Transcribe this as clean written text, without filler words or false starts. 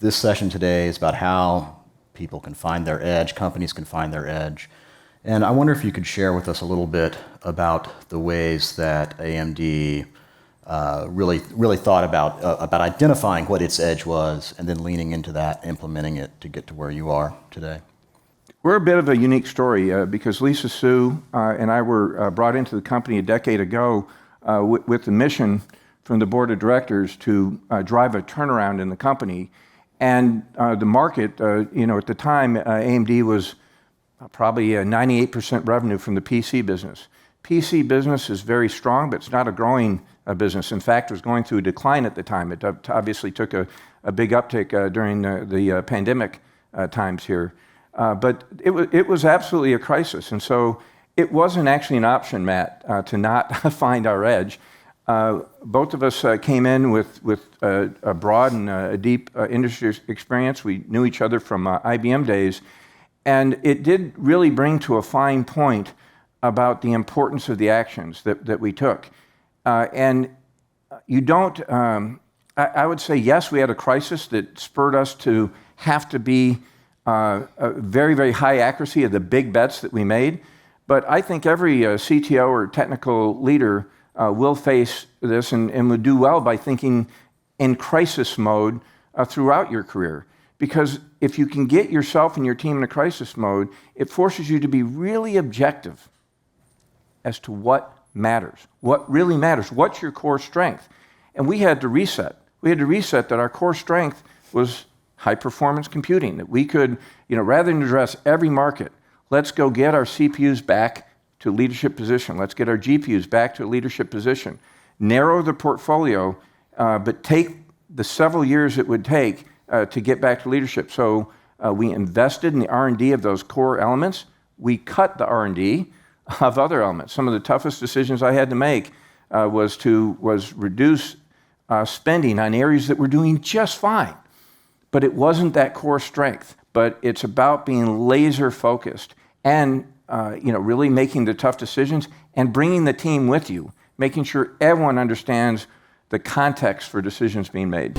This session today is about how people can find their edge, companies can find their edge. And I wonder if you could share with us a little bit about the ways that AMD really thought about identifying what its edge was and then leaning into that, implementing it to get to where you are today. We're a bit of a unique story because Lisa Su and I were brought into the company a decade ago with the mission from the board of directors to drive a turnaround in the company. And the market, at the time, AMD was probably 98% revenue from the PC business. PC business is very strong, but it's not a growing business. In fact, it was going through a decline at the time. It obviously took a big uptick during the pandemic times here. But it was absolutely a crisis. And so it wasn't actually an option, Matt, to not find our edge. Both of us came in with a broad and a deep industry experience. We knew each other from IBM days. And it did really bring to a fine point about the importance of the actions that we took. And you don't, I would say, yes, we had a crisis that spurred us to have to be a very, very high accuracy of the big bets that we made. But I think every CTO or technical leader will face this and would do well by thinking in crisis mode throughout your career. Because if you can get yourself and your team in a crisis mode, it forces you to be really objective as to what matters, what really matters, what's your core strength. And we had to reset. We had to reset that our core strength was high-performance computing, that we could, rather than address every market, let's go get our CPUs back to leadership position. Let's get our GPUs back to a leadership position. Narrow the portfolio, but take the several years it would take to get back to leadership. So we invested in the R&D of those core elements. We cut the R&D of other elements. Some of the toughest decisions I had to make was reduce spending on areas that were doing just fine. But it wasn't that core strength. But it's about being laser focused and really making the tough decisions and bringing the team with you, making sure everyone understands the context for decisions being made.